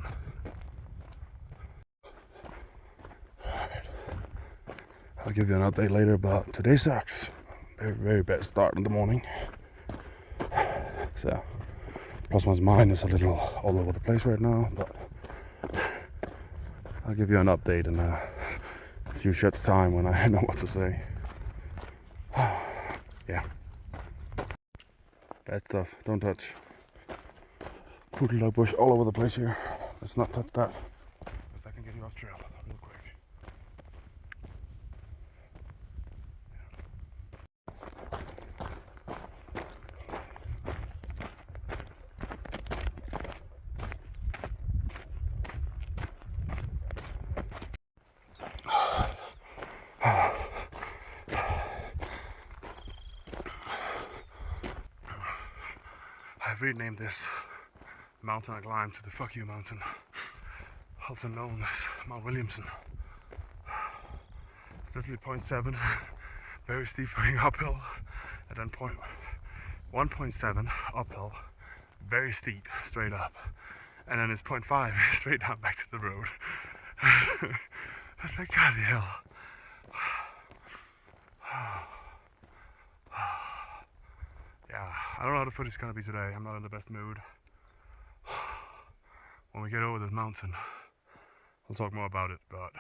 down. Alright. I'll give you an update later about today's sucks. Very, very bad start in the morning. So, PlusOne's mind is a little all over the place right now, but I'll give you an update in a few shirts time when I know what to say. Yeah. Bad stuff. Don't touch. Poodle dog bush all over the place here. Let's not touch that. Because that can get you off trail real quick. I've renamed this mountain I climbed to the Fuck You Mountain, also known as Mount Williamson. It's literally 0.7, very steep fucking uphill, and then 1.7 uphill, very steep straight up, and then it's 0.5 straight down back to the road. It's like, God the hell. Yeah, I don't know how the footage is gonna be today. I'm not in the best mood. When we get over this mountain, we'll talk more about it, but...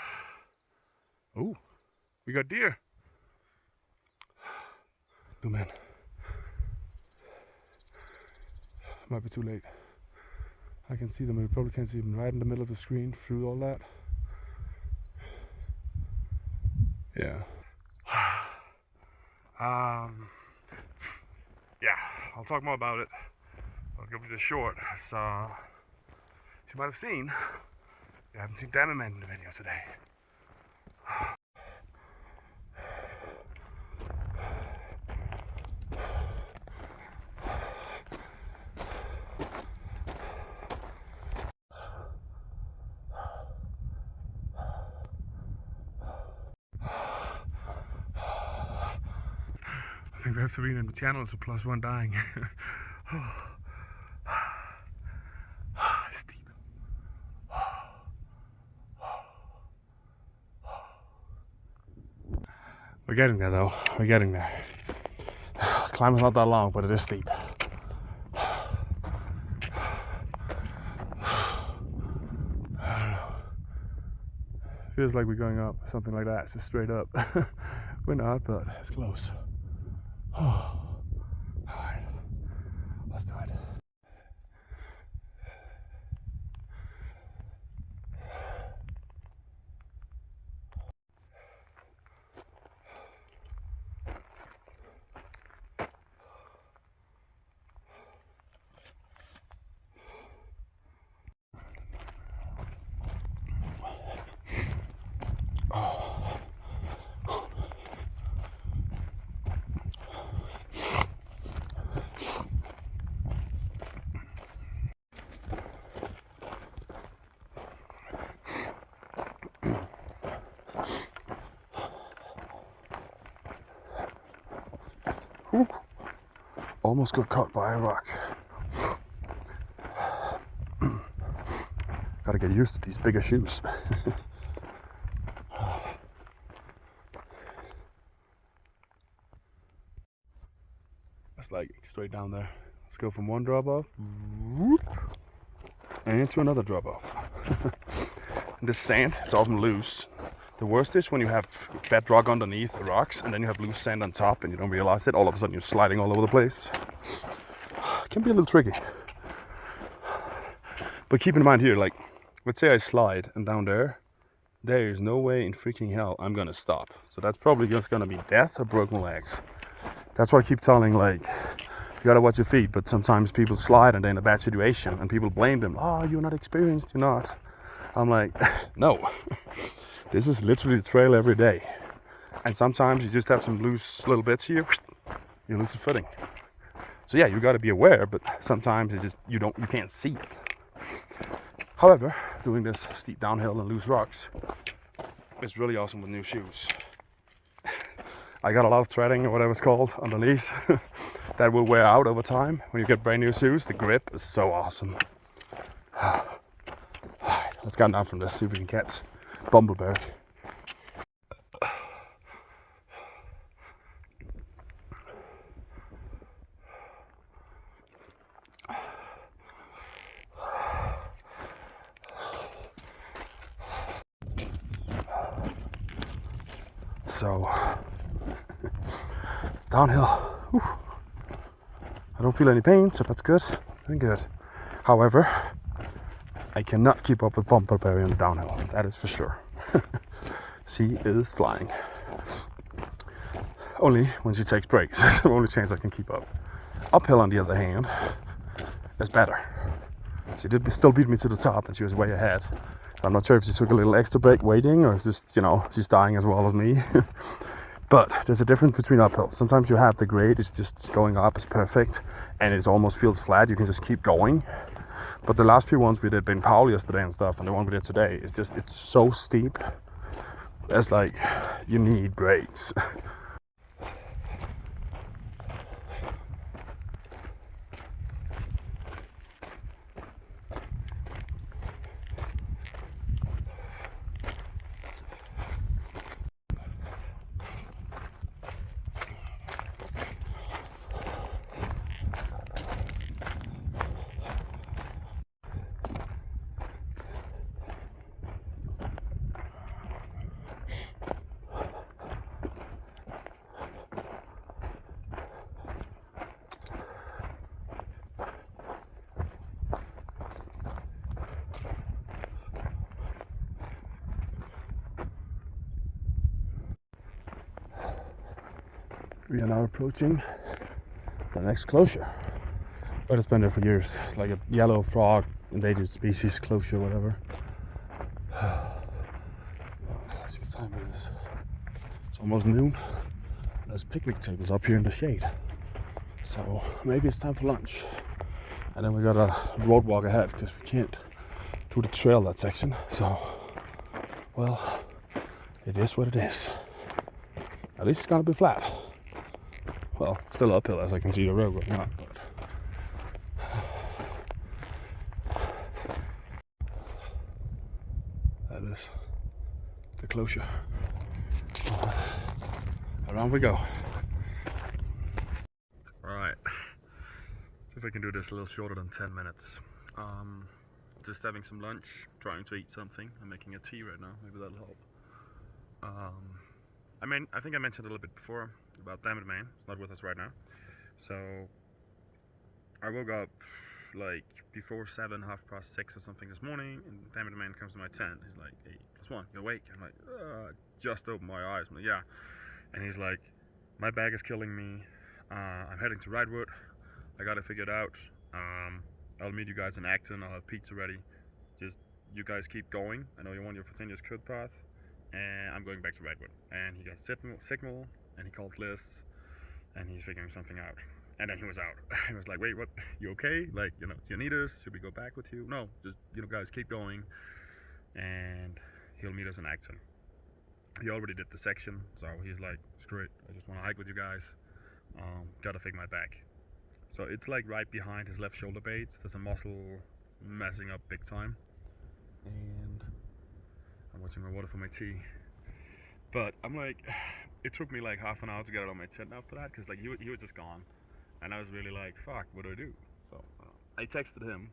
Ooh, we got deer! Zoom in. Might be too late. I can see them, but you probably can't see them right in the middle of the screen through all that. Yeah. Yeah, I'll talk more about it. I'll give it short. So, as you might have seen, you haven't seen Diamond Man in the video today. I think we have to rename the channel to PlusOne Dying. Steep. We're getting there though. We're getting there. Climbing's not that long, but it is steep. I don't know. Feels like we're going up, something like that. It's just straight up. We're not, but it's close. Alright, let's do it. Ooh. Almost got caught by a rock. Gotta get used to these bigger shoes. That's like straight down there. Let's go from one drop off and to another drop off. This sand is often loose. The worst is when you have bedrock underneath the rocks and then you have loose sand on top and you don't realize it. All of a sudden you're sliding all over the place. It can be a little tricky. But keep in mind here, like, let's say I slide and down there is no way in freaking hell I'm gonna stop. So that's probably just gonna be death or broken legs. That's why I keep telling, like, you gotta watch your feet, but sometimes people slide and they're in a bad situation and people blame them. Oh, you're not experienced, you're not. I'm like, no. This is literally the trail every day. And sometimes you just have some loose little bits here, you lose the footing. So yeah, you gotta be aware, but sometimes it's just, you can't see it. However, doing this steep downhill and loose rocks is really awesome with new shoes. I got a lot of threading or whatever it's called underneath that will wear out over time. When you get brand new shoes, the grip is so awesome. let's go down from this, see if we can catch bumbleberry. So, downhill. Whew. I don't feel any pain, so that's good. Very good. However, I cannot keep up with bumbleberry on the downhill. That is for sure. She is flying. Only when she takes breaks. That's the only chance I can keep up. Uphill, on the other hand, is better. She did still beat me to the top, and she was way ahead. I'm not sure if she took a little extra break waiting, or if just, you know, she's dying as well as me. But there's a difference between uphill. Sometimes you have the grade, it's just going up is perfect, and it almost feels flat. You can just keep going. But the last few ones we did in Paul yesterday and stuff, and the one we did today, is just, it's so steep. It's like, you need brakes. We are now approaching the next closure. But it's been there for years. It's like a yellow frog, endangered species closure, whatever. Let's see what time it is. It's almost noon. There's picnic tables up here in the shade. So maybe it's time for lunch. And then we got a road walk ahead because we can't do the trail that section. So, well, it is what it is. At least it's gonna be flat. Well, still uphill as I can see the road going up, but that is the closure. Around we go. Alright. See if I can do this a little shorter than 10 minutes. Just having some lunch, trying to eat something. I'm making a tea right now, maybe that'll help. I think I mentioned a little bit before about Damn It Man. He's not with us right now. So I woke up like before 7, 6:30 or something this morning, and Damn It Man comes to my tent. He's like, "Hey, PlusOne, you awake?" I'm like, just opened my eyes. I'm like, yeah. And he's like, "My bag is killing me. I'm heading to Redwood. I got it figured out. I'll meet you guys in Acton. I'll have pizza ready. Just you guys keep going. I know you want your continuous cut path, and I'm going back to Redwood." And he got signal, and he called Liz, and he's figuring something out. And then he was out. He was like, "Wait, what? You okay? Like, you know, do you need us? Should we go back with you?" "No, just, you know, guys, keep going, and he'll meet us in Acton." He already did the section, so he's like, "Screw it, I just want to hike with you guys. Gotta fix my back." So it's like right behind his left shoulder blade. There's a muscle messing up big time. And I'm watching my water for my tea. But I'm like, it took me like half an hour to get out of my tent after that, because like he was just gone. And I was really like, fuck, what do I do? So I texted him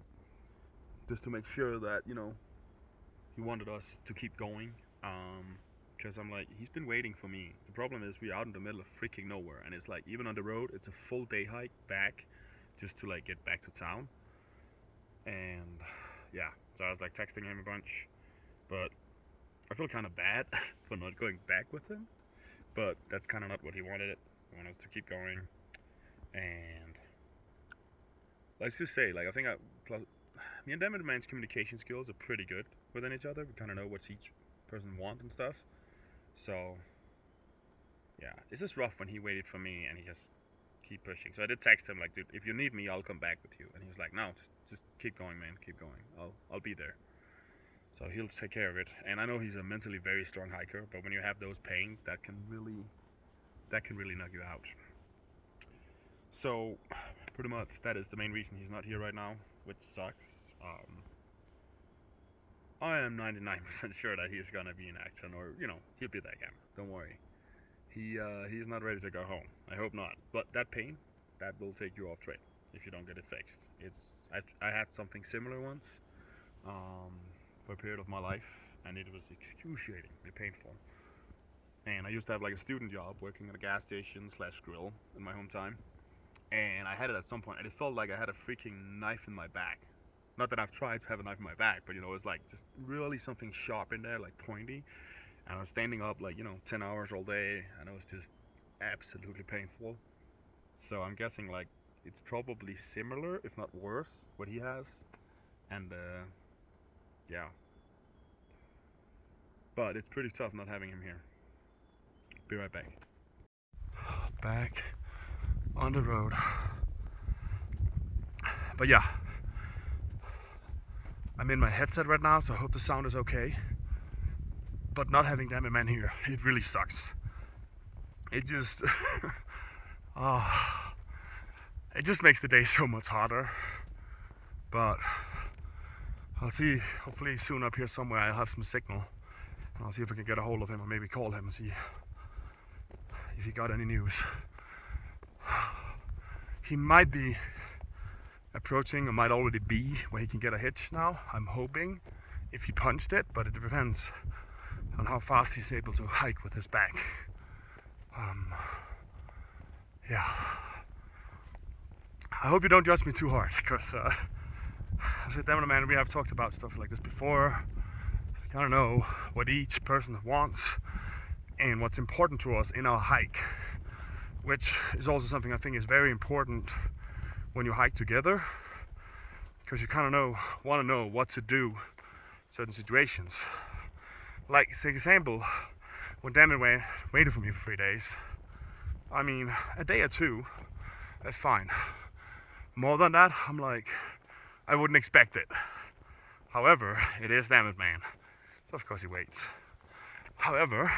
just to make sure that, you know, he wanted us to keep going. Because I'm like, he's been waiting for me. The problem is we're out in the middle of freaking nowhere, and it's like, even on the road, it's a full day hike back just to like get back to town. And yeah, so I was like texting him a bunch, but I feel kind of bad for not going back with him, but that's kind of not what he wanted. He wanted us to keep going. And let's just say, like, I think me and Damn It Man's communication skills are pretty good within each other. We kind of know what each person wants and stuff. So yeah, it's just rough when he waited for me and he just keep pushing. So I did text him like, "Dude, if you need me, I'll come back with you." And he was like, "No, just keep going, man, keep going. I'll be there." So he'll take care of it. And I know he's a mentally very strong hiker, but when you have those pains, that can really knock you out. So pretty much that is the main reason he's not here right now, which sucks. I am 99% sure that he's gonna be in action, or he'll be that guy. Don't worry. He's not ready to go home. I hope not. But that pain, that will take you off trail if you don't get it fixed. I had something similar once, for a period of my life, and it was excruciatingly painful. And I used to have like a student job working at a gas station / grill in my hometown, and I had it at some point, and it felt like I had a freaking knife in my back. Not that I've tried to have a knife in my back, but it's like just really something sharp in there, like pointy. And I was standing up like 10 hours all day, and it was just absolutely painful. So I'm guessing like it's probably similar, if not worse, what he has. And yeah, but it's pretty tough not having him here. Be right back. Back on the road. But yeah, I'm in my headset right now, so I hope the sound is okay. But not having Damn It Man here, it really sucks. It just it just makes the day so much harder. But I'll see, hopefully soon up here somewhere I'll have some signal, and I'll see if I can get a hold of him, or maybe call him and see if he got any news. He might be approaching, or might already be where he can get a hitch now, I'm hoping, if he punched it, but it depends on how fast he's able to hike with his back. Yeah. I hope you don't judge me too hard, because as a Damn It Man, we have talked about stuff like this before. We kind of know what each person wants and what's important to us in our hike, which is also something I think is very important when you hike together, because you kind of want to know what to do in certain situations. Like, say example, when Damn It Man waited for me for 3 days, I mean, a day or two, that's fine. More than that, I'm like, I wouldn't expect it. However, it is Damn It Man, so of course he waits. However,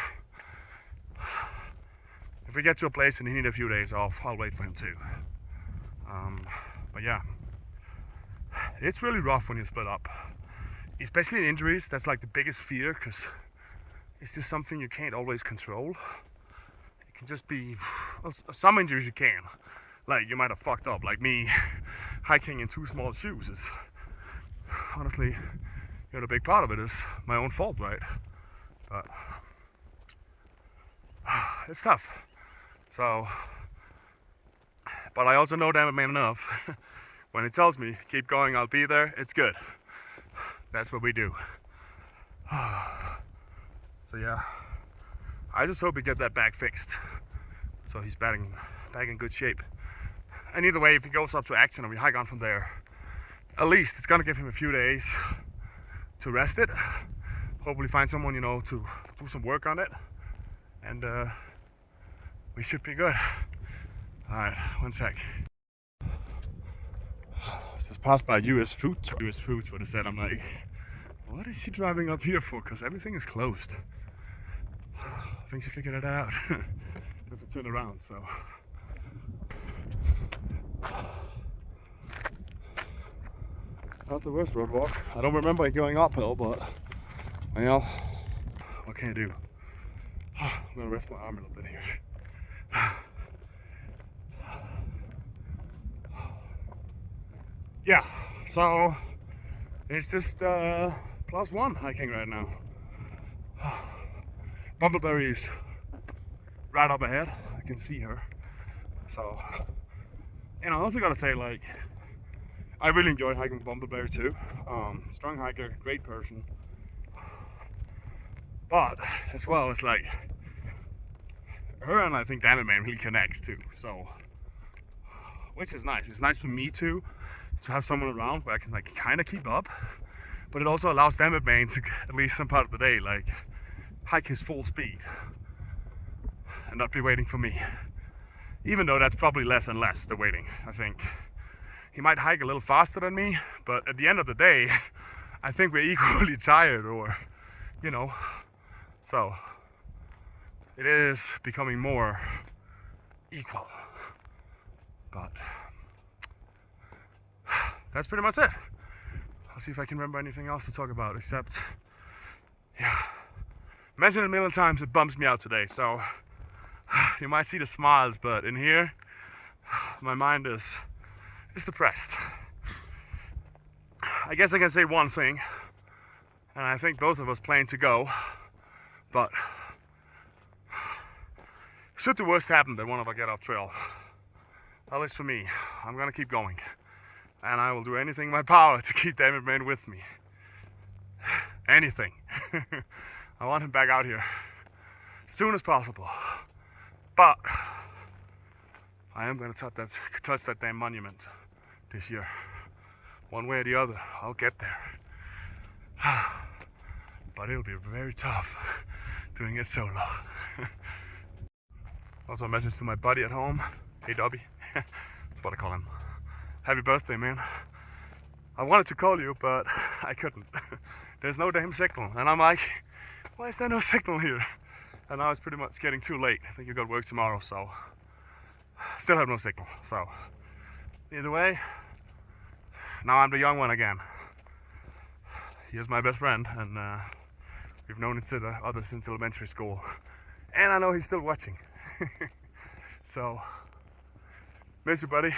if we get to a place and he needs a few days off, I'll wait for him too. But yeah, it's really rough when you split up, especially in injuries. That's like the biggest fear, because it's just something you can't always control. It can just be, well, some injuries you can, like you might have fucked up, like me hiking in too small shoes is honestly, the big part of it is my own fault, right? But it's tough. So, but I also know Damn It Man enough. When he tells me, keep going, I'll be there, it's good. That's what we do. So yeah, I just hope we get that back fixed, so he's back in good shape. And either way, if he goes up to Action and we hike on from there, at least it's gonna give him a few days to rest it. Hopefully find someone, to do some work on it. And we should be good. Alright, one sec. I just passed by US Foods, what it said. I'm like, what is she driving up here for? Because everything is closed. I think she figured it out. Have to turn around, so. Not the worst road walk. I don't remember it going uphill, but well, what can I do? I'm gonna rest my arm a little bit here. Yeah, so it's just +1 hiking right now. Bumbleberry's right up ahead. I can see her. So, and I also gotta say, like, I really enjoy hiking with Bumbleberry too. Strong hiker, great person. But as well, it's like her and I think Damn It Man really connects too. So, which is nice. It's nice for me too to have someone around where I can like kind of keep up. But it also allows Damn It Man to, at least some part of the day, like hike his full speed and not be waiting for me. Even though that's probably less and less, the waiting. I think he might hike a little faster than me, but at the end of the day, I think we're equally tired, or, so it is becoming more equal. But that's pretty much it. I'll see if I can remember anything else to talk about, except, yeah, mentioned it a million times, it bums me out today, so you might see the smiles, but in here, my mind is depressed. I guess I can say one thing, and I think both of us plan to go, but should the worst happen that one of us get off trail, at least for me, I'm gonna keep going. And I will do anything in my power to keep Damn It Man with me. Anything. I want him back out here as soon as possible. But I am gonna touch that damn monument this year. One way or the other, I'll get there. But it'll be very tough doing it solo. Also a message to my buddy at home. Hey Dobby. That's what I call him. Happy birthday, man. I wanted to call you, but I couldn't. There's no damn signal. And I'm like, why is there no signal here? And now it's pretty much getting too late. I think you got work tomorrow, so still have no signal. So either way, now I'm the young one again. He is my best friend, and we've known each other since elementary school. And I know he's still watching. So, miss you, buddy.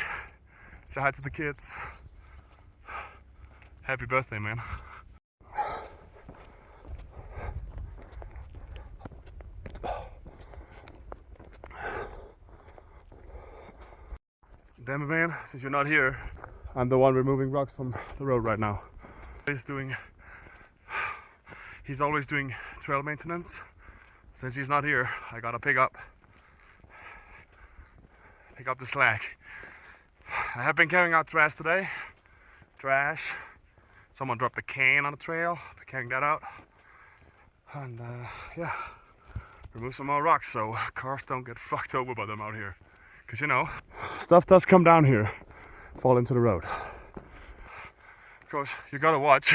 Say hi to the kids. Happy birthday, man. Damn it, man, since you're not here, I'm the one removing rocks from the road right now. He's always doing trail maintenance. Since he's not here, I gotta pick up the slack. I have been carrying out trash today. Trash. Someone dropped a can on the trail. Been carrying that out. And yeah, remove some more rocks so cars don't get fucked over by them out here. Cause you know, stuff does come down here, fall into the road. Of course, you gotta watch.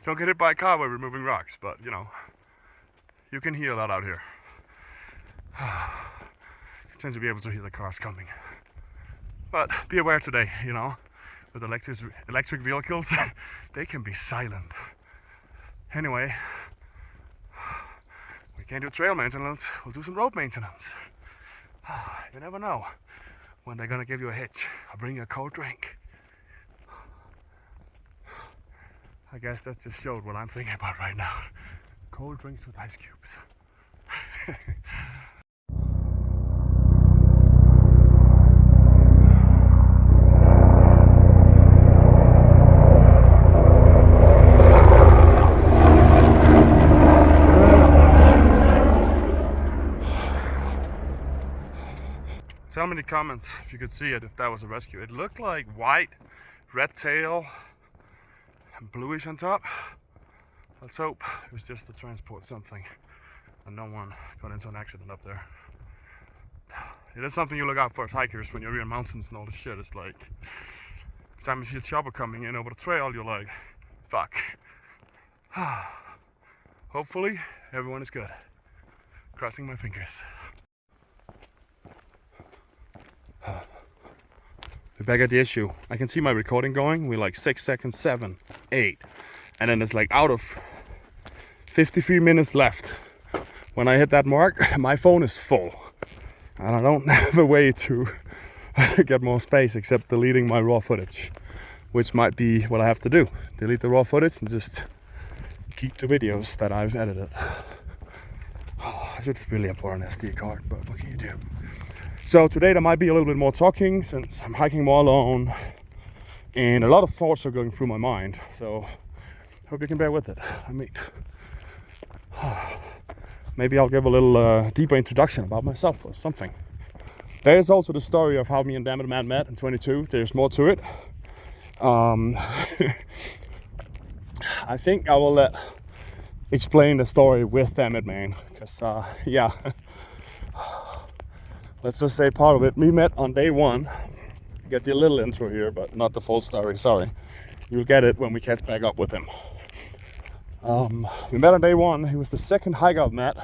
Don't get hit by a car while removing rocks, but you know, you can hear that out here. You tend to be able to hear the cars coming. But be aware today, you know, with electric vehicles, they can be silent. Anyway, we can't do trail maintenance, we'll do some road maintenance. You never know when they're gonna give you a hitch or bring you a cold drink. I guess that just showed what I'm thinking about right now. Cold drinks with ice cubes. Tell me in the comments if you could see it, if that was a rescue. It looked like white, red tail, and bluish on top. Let's hope it was just to transport something and no one got into an accident up there. It is something you look out for as hikers when you're in mountains and all this shit. It's like, every time you see a chopper coming in over the trail, you're like, fuck. Hopefully, everyone is good. Crossing my fingers. We're back at the issue. I can see my recording going. We're like 6 seconds, 7, 8. And then it's like out of 53 minutes left. When I hit that mark, my phone is full. And I don't have a way to get more space except deleting my raw footage. Which might be what I have to do. Delete the raw footage and just keep the videos that I've edited. I should really have bought an SD card, but what can you do? So today there might be a little bit more talking since I'm hiking more alone and a lot of thoughts are going through my mind, so hope you can bear with it. I mean, maybe I'll give a little deeper introduction about myself or something. There is also the story of how me and Damn It Man met in 22. There's more to it. I think I will explain the story with Damn It Man, because yeah. Let's just say part of it. We met on day 1. Get the little intro here, but not the full story, sorry. You'll get it when we catch back up with him. We met on day 1. He was the second hiker I've met.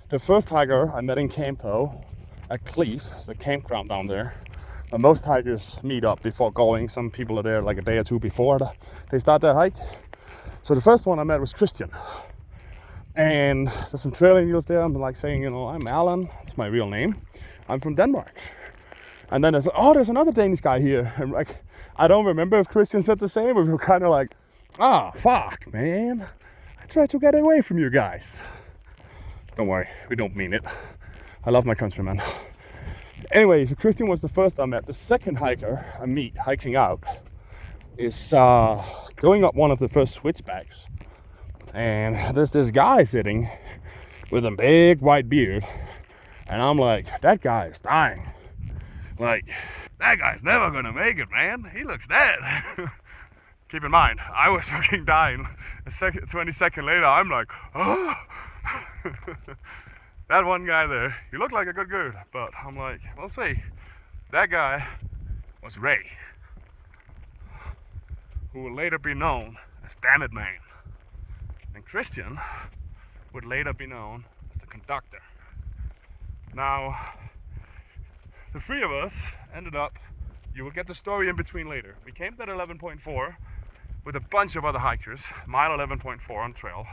The first hiker I met in Campo at Cleef, it's the campground down there. Most hikers meet up before going. Some people are there like a day or two before they start their hike. So the first one I met was Christian. And there's some trail angels there. I'm like saying, you know, I'm Alan. That's my real name. I'm from Denmark. And then there's another Danish guy here. And like, I don't remember if Christian said the same, but we were kind of like, fuck, man. I tried to get away from you guys. Don't worry, we don't mean it. I love my countrymen. Anyway, so Christian was the first I met. The second hiker I meet hiking out is going up one of the first switchbacks. And there's this guy sitting with a big white beard. And I'm like, that guy is dying. Like, that guy's never gonna make it, man. He looks dead. Keep in mind, I was fucking dying. 20 seconds later, I'm like, oh. That one guy there, he looked like a good dude. But I'm like, we'll see. That guy was Ray, who will later be known as Damn It Man. And Christian would later be known as the conductor. Now, the three of us ended up, you will get the story in between later. We came to 11.4 with a bunch of other hikers, mile 11.4 on trail.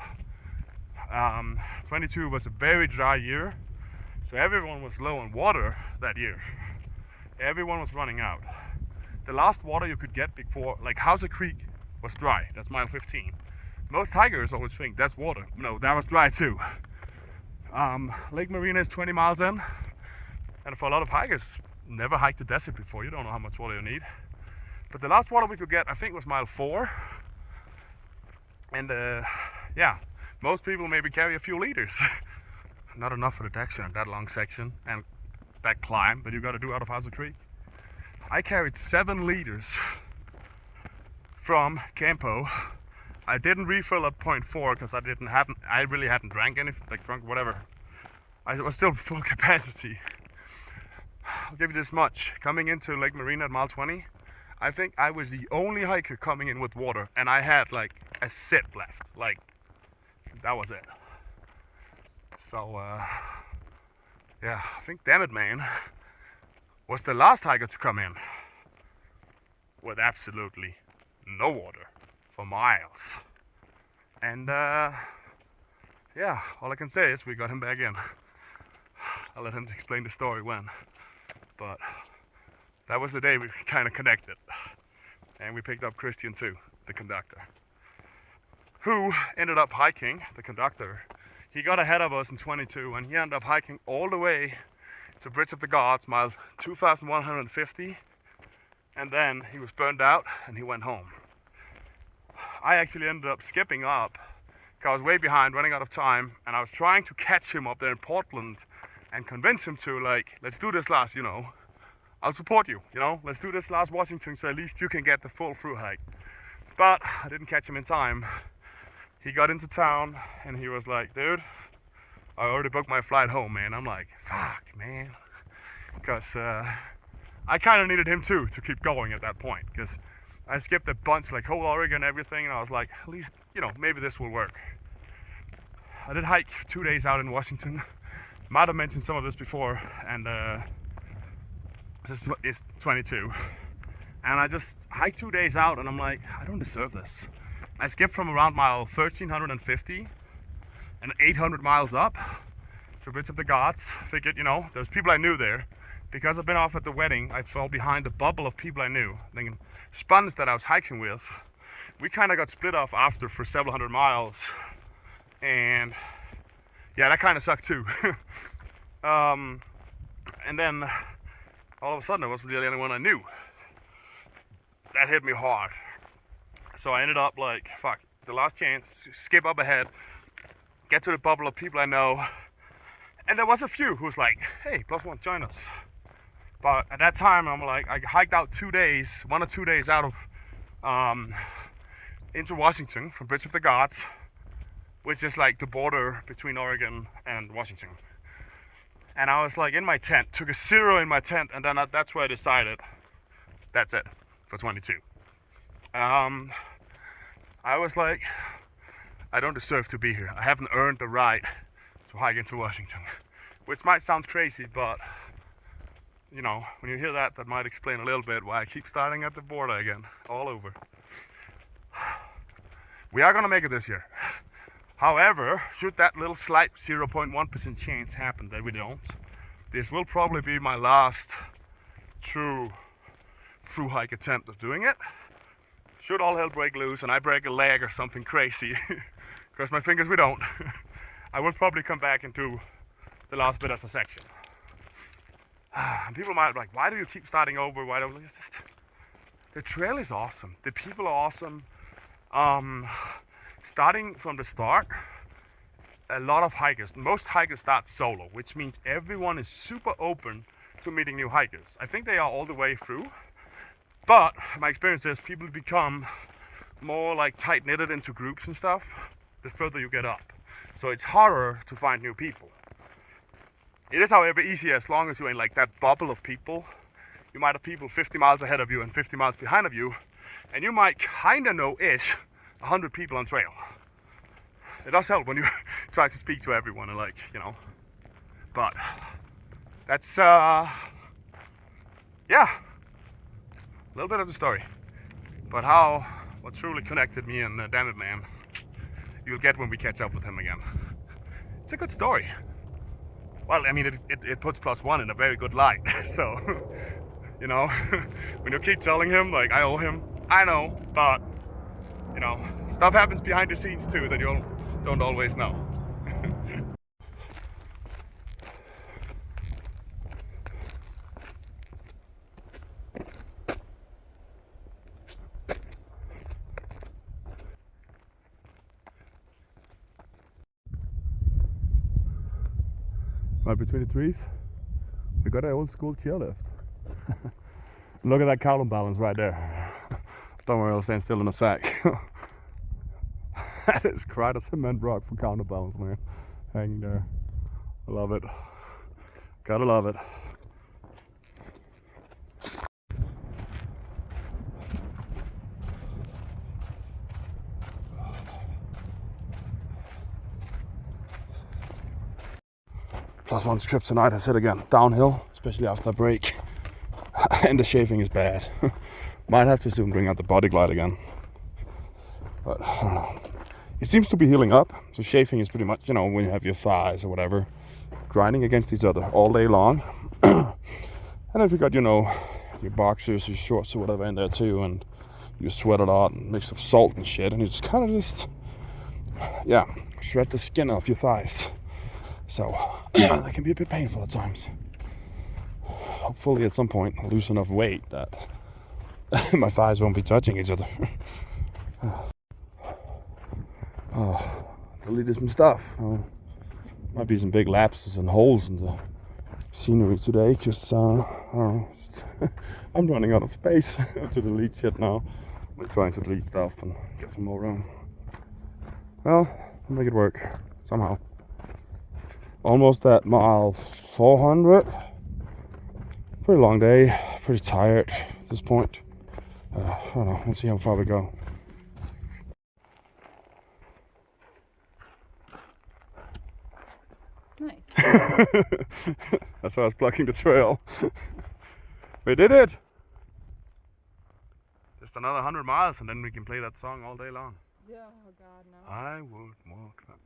22 was a very dry year, so everyone was low on water that year. Everyone was running out. The last water you could get before, like Hauser Creek was dry, that's mile 15. Most hikers always think that's water. No, that was dry too. Lake Marina is 20 miles in, and for a lot of hikers, never hiked the desert before, you don't know how much water you need. But the last water we could get, I think, was mile 4. And yeah, most people maybe carry a few liters. Not enough for the Dexter, that long section and that climb that you got to do out of Hauser Creek. I carried 7 liters from Campo. I didn't refill at 0.4 because I really hadn't drank anything, like drunk whatever. I was still full capacity. I'll give you this much. Coming into Lake Marina at mile 20, I think I was the only hiker coming in with water, and I had like a sip left. Like, that was it. So, yeah, I think Damn It Man was the last hiker to come in with absolutely no water for miles. And yeah, all I can say is we got him back in. I'll let him explain the story when. But that was the day we kind of connected. And we picked up Christian too, the conductor, who ended up hiking, the conductor. He got ahead of us in 22 and he ended up hiking all the way to Bridge of the Gods, mile 2,150. And then he was burned out and he went home. I actually ended up skipping up because I was way behind, running out of time, and I was trying to catch him up there in Portland and convince him to, like, let's do this last, you know, I'll support you, you know, let's do this last Washington so at least you can get the full through hike. But I didn't catch him in time. He got into town and he was like, dude, I already booked my flight home, man. I'm like, fuck, man. Because I kind of needed him too to keep going at that point, because I skipped a bunch, like whole Oregon and everything, and I was like, at least, you know, maybe this will work. I did hike 2 days out in Washington. Might have mentioned some of this before, and this is 22. And I just hiked 2 days out, and I'm like, I don't deserve this. I skipped from around mile 1,350 and 800 miles up to Bridge of the Gods. Figured, you know, there's people I knew there. Because I've been off at the wedding, I fell behind a bubble of people I knew. Thinking, Spuns that I was hiking with, we kind of got split off after for several hundred miles. And yeah, that kind of sucked too. And then all of a sudden I wasn't really the only one I knew. That hit me hard. So I ended up like, fuck, the last chance to skip up ahead, get to the bubble of people I know. And there was a few who was like, hey, PlusOne, join us. But at that time, I'm like, I hiked out 2 days, 1 or 2 days out of, into Washington from Bridge of the Gods, which is like the border between Oregon and Washington. And I was like in my tent, took a 0 in my tent, and then that's where I decided, that's it, for 22. I was like, I don't deserve to be here. I haven't earned the right to hike into Washington, which might sound crazy, but you know, when you hear that, that might explain a little bit why I keep starting at the border again, all over. We are gonna make it this year. However, should that little slight 0.1% chance happen that we don't, this will probably be my last true thru-hike attempt of doing it. Should all hell break loose and I break a leg or something crazy, cross my fingers we don't, I will probably come back and do the last bit as a section. And people might be like, why do you keep starting over? Why don't you just... The trail is awesome. The people are awesome. Starting from the start, a lot of hikers, most hikers start solo, which means everyone is super open to meeting new hikers. I think they are all the way through, but my experience is people become more like tight-knitted into groups and stuff the further you get up. So it's harder to find new people. It is, however, easier as long as you're in like that bubble of people. You might have people 50 miles ahead of you and 50 miles behind of you, and you might kinda know-ish 100 people on trail. It does help when you try to speak to everyone and like, you know, but that's, yeah, a little bit of the story. But what truly connected me and damn it man, you'll get when we catch up with him again. It's a good story. Well, I mean, it puts PlusOne in a very good light, so, you know, when you keep telling him, like, I owe him, I know, but, you know, stuff happens behind the scenes too that you don't always know. Right between the trees, we got an old school chairlift. Look at that column balance right there. Don't worry, I'll stand still in a sec. That is quite a cement rock for counterbalance, man. Hanging there. I love it. Gotta love it. PlusOne trip tonight, I said again, downhill, especially after a break. And the chafing is bad. Might have to soon bring out the body glide again. But I don't know. It seems to be healing up. So chafing is pretty much, you know, when you have your thighs or whatever grinding against each other all day long. And if you got, you know, your boxers, your shorts or whatever in there too, and you sweat a lot and mix of salt and shit, and you just kind of just, yeah, shred the skin off your thighs. So that can be a bit painful at times. Hopefully at some point I'll lose enough weight that my thighs won't be touching each other. Oh, deleted some stuff. Might be some big lapses and holes in the scenery today, because I don't know, I'm running out of space to delete shit now. I'm trying to delete stuff and get some more room. Well, I'll make it work somehow. Almost at mile 400. Pretty long day, pretty tired at this point. I don't know, we'll see how far we go. Nice. That's why I was blocking the trail. We did it! Just another 100 miles and then we can play that song all day long. Oh God, no. I would walk that.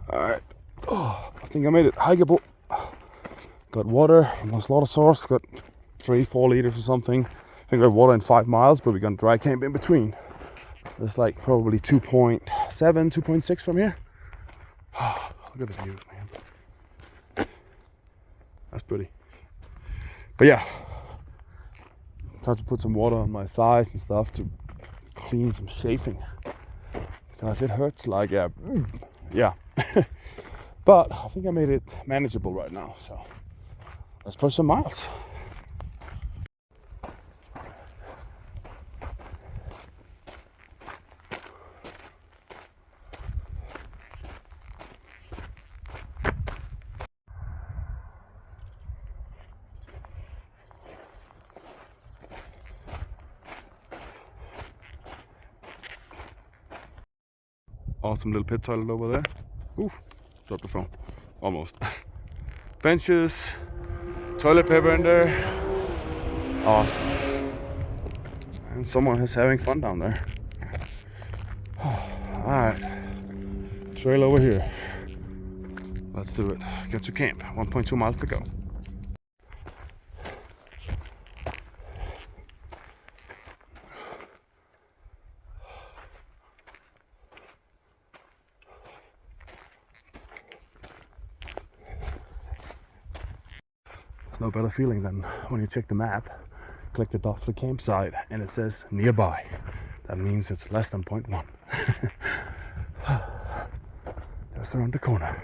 Alright, oh, I think I made it hikeable. Got water from the slaughter source, got 3-4 liters or something. I think I got water in 5 miles, but we're gonna dry camp in between. There's like probably 2.7, 2.6 from here. Oh, look at the views, man. That's pretty. But yeah, time to put some water on my thighs and stuff to clean some chafing. Because it hurts like, yeah. But I think I made it manageable right now, so let's push some miles. Awesome little pit toilet over there. Oof. Drop the phone. Almost. Benches, toilet paper in there. Awesome. And someone is having fun down there. Alright. Trail over here. Let's do it. Get to camp. 1.2 miles to go. There's no better feeling than when you check the map, click the dot for the campsite, and it says nearby. That means it's less than 0.1. Just around the corner.